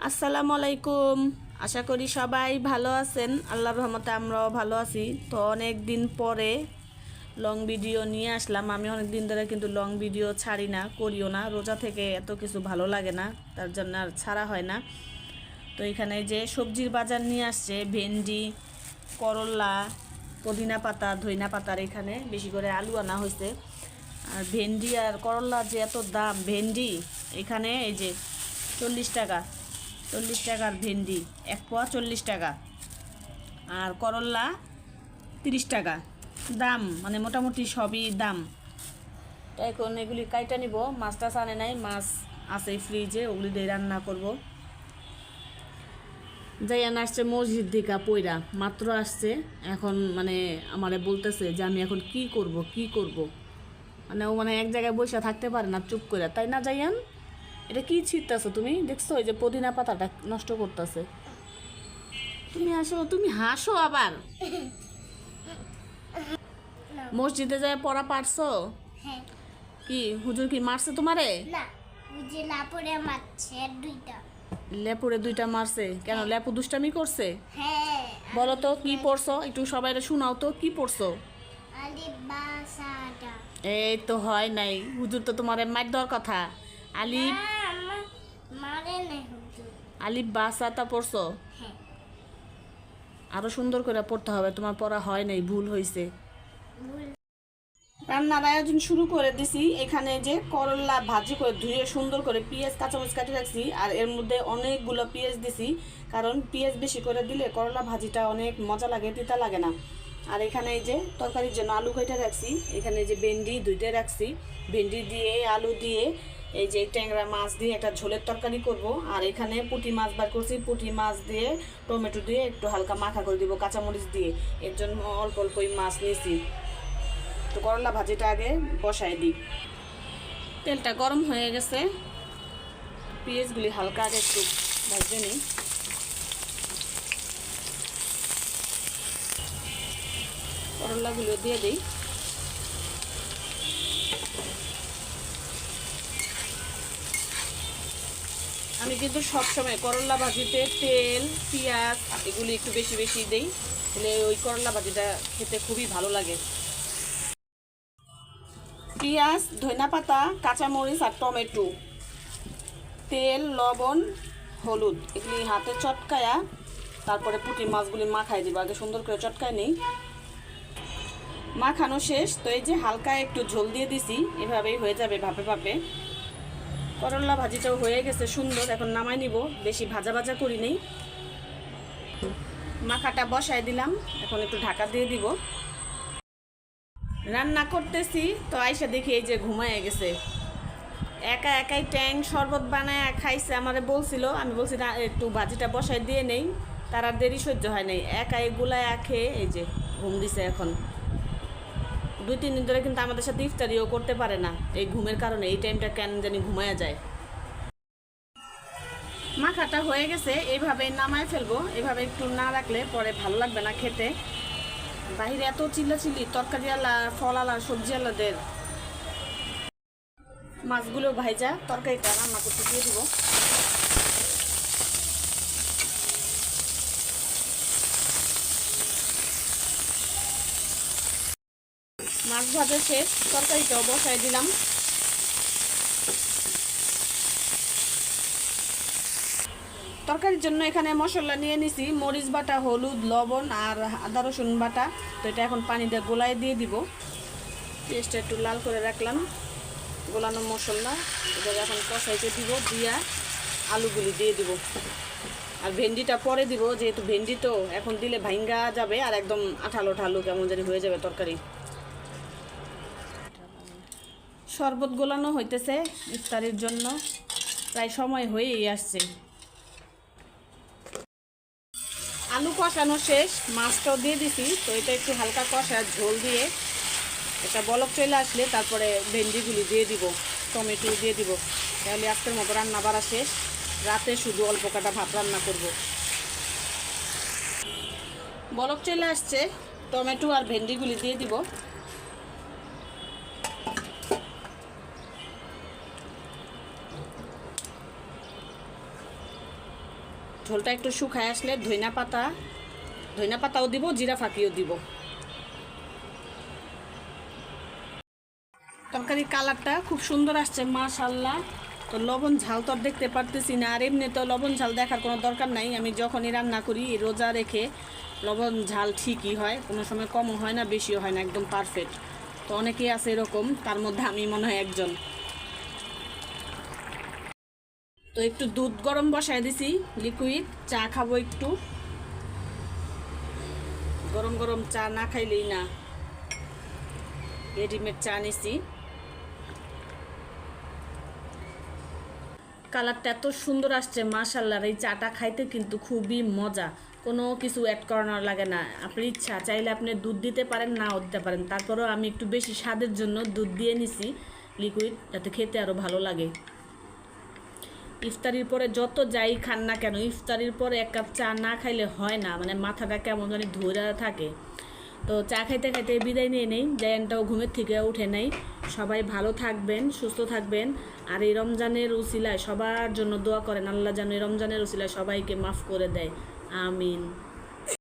আসসালামু আলাইকুম। আশা করি সবাই ভালো আছেন। আল্লাহর রহমতে আমরাও ভালো আছি। তো অনেক দিন পরে লং ভিডিও নিয়ে আসলাম। আমি অনেক দিন ধরে কিন্তু লং ভিডিও ছাড়ি না, করিও না। রোজা থেকে এত কিছু ভালো লাগে না, তার জন্য আর ছাড়া হয় না। তো এখানে যে সবজির বাজার নিয়ে আসছে, ভেন্ডি, করলা, পুদিনা পাতা, ধইনা পাতার এখানে বেশি করে আলু আনা হয়েছে। আর ভেন্ডি আর করলা যে এত দাম, ভেন্ডি এখানে এই যে 40 টাকা, 40 টাকার ভেন্ডি, এক পোয়া 40 টাকা। আর করলা 30 টাকা। দাম মানে মোটামুটি সবই দাম। তো এখন এগুলি কাইটা নিব। মাছটা আনে নাই, মাছ আছে ফ্রিজে, ওগুলি দিয়ে রান্না করব। যাই আনা আসছে মসজিদ দিকা পইরা মাত্র আসছে। এখন মানে আমারে বলতেছে যে আমি এখন কি করব কি করব। মানে ও মানে এক জায়গায় বসে থাকতে পারে না চুপ করে, তাই না যাইয়ান? এটা কি ছিটতেছো তুমি? দেখছো এই যে পুদিনা পাতাটা নষ্ট করতেছে। তুমি আসো, তুমি হাসো আবার। মসজিদে যায় পড়া পারছো? হ্যাঁ। কি হুজুর কি মারছে তোমারে? না, বুঝে লাপড়ে মারছে দুইটা। লেপুরে দুইটা মারছে কেন? লেপু দুষ্টামি করছে? হ্যাঁ। বলো তো কি পড়ছো, একটু সবাইরে শোনাও তো কি পড়ছো। আলিফ বা সাদা। এই তো হয় নাই, হুজুর তো তোমারে মার দেওয়ার কথা। আলিফ, না, আমার মারে নাই হুজুর। আলিফ বাসাটা পড়ছো? হ্যাঁ। আরো সুন্দর করে পড়তে হবে, তোমার পড়া হয় নাই, ভুল হয়েছে। ভুল। রান্নার আয়োজন শুরু করে দিছি। এখানে যে করলা ভাজি করে ধুয়ে সুন্দর করে পেঁয়াজ কাঁচামরিচ কাটে রাখছি, আর এর মধ্যে অনেকগুলো পেঁয়াজ দিছি, কারণ পেঁয়াজ বেশি করে দিলে করলা ভাজিটা অনেক মজা লাগে, তিতা লাগে না। আর এখানে এই যে তরকারির জন্য আলু কেটে রাখছি। এখানে যে ভেন্ডি ধুইতে রাখছি, ভেন্ডি দিয়ে আলু দিয়ে এই যে ট্যাংরা মাছ দিয়ে একটা ঝোলের তরকারি করব। আর এখানে পুঁটি মাছ বার করছি, পুঁটি মাছ দিয়ে টমেটো দিয়ে একটু হালকা মাখা করে দিব কাঁচামরিচ দিয়ে। এর জন্য অল্প অল্পই মাছ নিয়েছি। তো করলা ভাজিটা আগে বসাই দিই। তেলটা গরম হয়ে গেছে, পেঁয়াজগুলি হালকা আগে একটু ভাজে নিই। করলাগুলো দিয়ে দিই। আমি কিন্তু সবসময় করলা ভাজিতে তেল, পেঁয়াজ এগুলি একটু বেশি বেশি দিই, তাহলে ওই করলা ভাজিটা খেতে খুবই ভালো লাগে। পেঁয়াজ, ধনিয়া পাতা, কাঁচামরিচ আর টমেটো, তেল, লবণ, হলুদ এগুলি হাতে চটকায়া তারপরে পুঁটি মাছগুলি মাখাই দিব। আগে সুন্দর করে চটকায় নিই। মাখানো শেষ। তো এই যে হালকা একটু ঝোল দিয়ে দিছি, এভাবেই হয়ে যাবে ভাপে ভাপে। করলা ভাজিটাও হয়ে গেছে সুন্দর, এখন নামাই নিব। বেশি ভাজা ভাজা করি নেই। মাখাটা বসাই দিলাম, এখন একটু ঢাকা দিয়ে দিব। রান্না করতেছি তো আইসা দেখি এই যে ঘুমায় গেছে। একা একাই ট্যাং শরবত বানায় খাইছে। আমারে বলছিল, আমি বলছি না একটু ভাজিটা বসাই দিয়ে নেই, তার আর দেরি সহ্য হয় নাই। একা এগুলায় খেয়ে এই যে ঘুম দিছে। এখন 2-3 দিন ধরে কিন্তু আমাদের সাথে ইফতারিও করতে পারে না এই ঘুমের কারণে। এই টাইমটা কেন জানি ঘুমায়া যায়। মাখাটা হয়ে গেছে, এইভাবে নামায় ফেলবো। এভাবে একটু না রাখলে পরে ভালো লাগবে না খেতে। বাহিরে এত চিল্লাচিল্লি তরকারি আলা, ফল আলা, সবজি আলাদের। মাছগুলো ভাইজা তরকারিটা রান্না করতে দিয়ে দিব। মাছ ভাজা শেষ, তরকারিটাও বসাই দিলাম। তরকারির জন্য এখানে মশলা নিয়ে নিছি, মরিচ বাটা, হলুদ, লবণ আর আদা রসুন বাটা। তো এটা এখন পানি দিয়ে গোলায় দিয়ে দিব। পেঁয়াজটা একটু লাল করে রাখলাম, গোলানো মশলা এবার এখন কষাইতে দিব। দিয়া আলুগুলি দিয়ে দিব, আর ভেন্ডিটা পরে দিব, যেহেতু ভেন্ডি তো এখন দিলে ভাঙ্গা যাবে আর একদম আঠালো ঠালো কেমন জানি হয়ে যাবে তরকারি। শরবত গোলানো হইতেছে ইফতারির জন্য, প্রায় সময় হয়েই আসছে। আলু কষানো শেষ, মাছটাও দিয়ে দিছি। তো এটা একটু হালকা কষা ঝোল দিয়ে একটা বলক চলে আসলে তারপরে ভেন্ডিগুলি দিয়ে দিব, টমেটো দিয়ে দিব। তাহলে আজকের মতো রান্না বাড়া শেষ। রাতে শুধু অল্প কাটা ভাত রান্না করব। বলক চলে আসছে, টমেটো আর ভেন্ডিগুলি দিয়ে দিব। ঝোলটা একটু শুকায় আসলে ধইনা পাতাও দিব, জিরা ফাঁকিও দিব। তরকারির কালারটা খুব সুন্দর আসছে মাশাআল্লাহ। তো লবণ ঝাল তো আর দেখতে পারতেছি না, আর এমনি তো লবণ ঝাল দেখার কোনো দরকার নাই। আমি যখনই রান্না করি রোজা রেখে লবণ ঝাল ঠিকই হয়, কোনো সময় কমও হয় না বেশিও হয় না, একদম পারফেক্ট। তো অনেকেই আছে এরকম, তার মধ্যে আমি মনে হয় একজন। তো একটু দুধ গরম বসায় দিছি, লিকুইড চা খাবো একটু। গরম গরম চা না খাইলেই না, রেডিমেড চা নিছি। কালারটা এত সুন্দর আসছে মাশাআল্লাহ। এই চাটা খাইতে কিন্তু খুবই মজা, কোনো কিছু অ্যাড করানোর লাগে না। আপনার ইচ্ছা চাইলে আপনি দুধ দিতে পারেন, নাও দিতে পারেন। তারপরেও আমি একটু বেশি স্বাদের জন্য দুধ দিয়ে নিছি লিকুইড, যাতে খেতে আরও ভালো লাগে। ইফতারির পরে যত যাই খান না কেন, ইফতারির পরে এক কাপ চা না খাইলে হয় না, মানে মাথাটা কেমন জানি ধরে থাকে। তো চা খাইতে খাইতে বিদায় নিয়ে নেই, জায়ানটাও ঘুমের থেকে উঠে নেই। সবাই ভালো থাকবেন, সুস্থ থাকবেন। আর এই রমজানের উসিলায় সবার জন্য দোয়া করেন, আল্লাহ যেন এই রমজানের উসিলায় সবাইকে মাফ করে দেয়, আমিন।